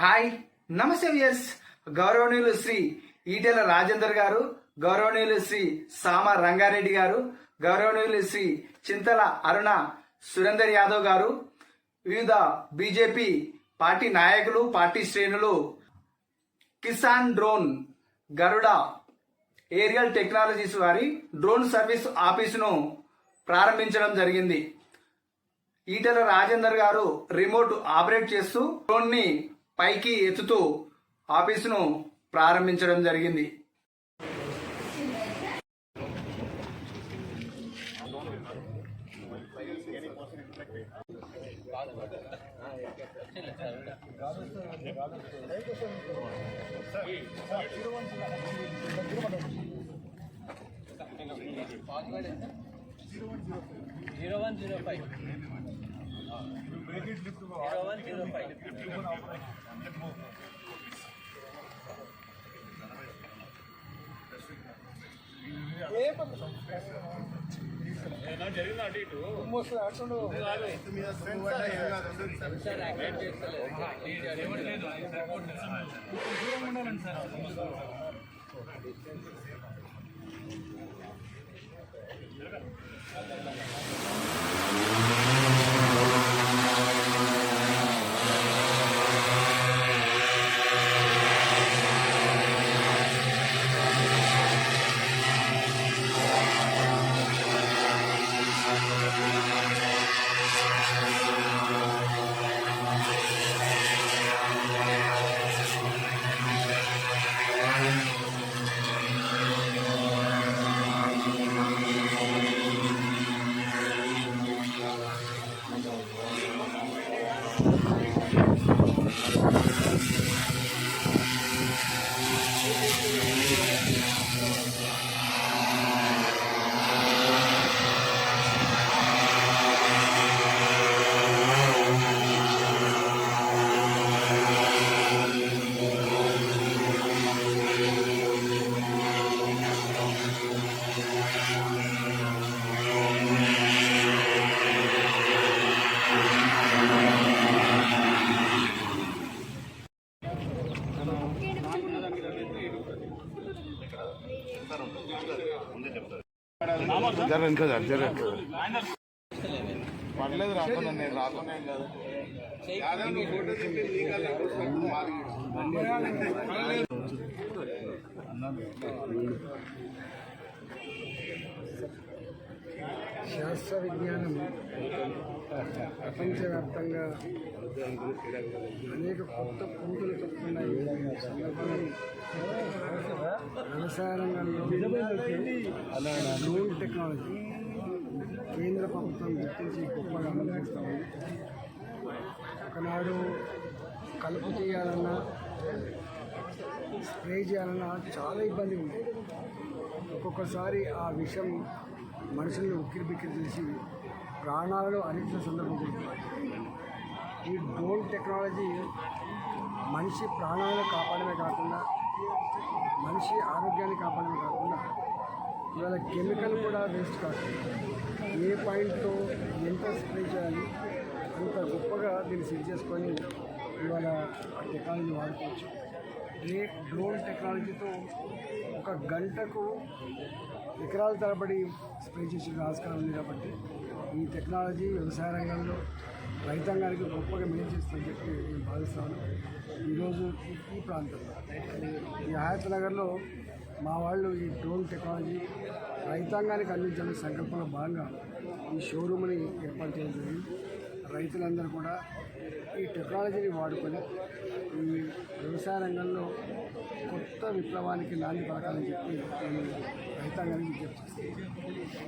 Hi నమస్తే viewers. గౌరవనీయులు శ్రీ ఈటెల రాజేందర్ గారు, గౌరవనీయులు శ్రీ సామ రంగారెడ్డి గారు, గౌరవనీయులు శ్రీ చింతల అరుణ సురేందర్ యాదవ్ గారు, వివిధ బీజేపీ పార్టీ నాయకులు, పార్టీ శ్రేణులు కిసాన్ డ్రోన్ గరుడ ఏరియల్ టెక్నాలజీస్ వారి డ్రోన్ సర్వీస్ ఆఫీసును ప్రారంభించడం జరిగింది. ఈటెల రాజేందర్ గారు రిమోట్ ఆపరేట్ చేస్తూ డ్రోన్ ని పైకి ఎత్తుతూ ఆఫీసును ప్రారంభించడం జరిగింది. జరిగింది అటు ఇటు పర్లేదు రాకుండా నేను రాకుండా కాదు శాస్త్ర విజ్ఞానం ప్రపంచవ్యాప్తంగా అనేక కొత్త పుంగులు తొక్కున్నాయి. వ్యవసాయ రంగంలో డ్రోన్ టెక్నాలజీ కేంద్ర ప్రభుత్వం గుర్తించి గొప్పగా అమలు చేస్తూ ఉంది. ఒకనాడు కలుపు తీయాలన్నా, స్ప్రే చేయాలన్నా చాలా ఇబ్బంది ఉంది. ఒక్కొక్కసారి ఆ విషయం మనుషులను ఉక్కిరి బిక్కిరి చేసి ప్రాణాలను అరిచిన సందర్భం జరుగుతుంది. ఈ డ్రోన్ టెక్నాలజీ మనిషి ప్రాణాలను కాపాడమే కాకుండా, మనిషి ఆరోగ్యాన్ని కాపాడమే కాకుండా, ఇవాళ కెమికల్ కూడా వేస్ట్ కాకుండా ఏ పాయింట్తో ఎంత స్ప్రే చేయాలి అంత గొప్పగా దీన్ని సెట్ చేసుకొని ఇవాళ ఆ టెక్నాలజీ వాడుకోవచ్చు. డ్రోన్ టెక్నాలజీతో ఒక గంటకు ఎకరాల తరబడి స్ప్రే చేసే ఆస్కారం ఉంది. కాబట్టి ఈ టెక్నాలజీ వ్యవసాయ రంగంలో రైతాంగానికి గొప్పగా మేలు చేస్తుందని చెప్పి నేను భావిస్తాను. ఈరోజు ఈ ప్రాంతంలో ఈ హయాత్ నగర్లో మా వాళ్ళు ఈ డ్రోన్ టెక్నాలజీ రైతాంగానికి అందించాలని సంకల్పంలో భాగంగా ఈ షోరూమ్ని ఏర్పాటు చేయడం జరిగింది. రైతులందరూ కూడా ఈ టెక్నాలజీని వాడుకొని ఈ వ్యవసాయ రంగంలో కొత్త విప్లవానికి నాంది పలకాలని చెప్పి నేను రైతాంగానికి విజ్ఞప్తి చేస్తాను.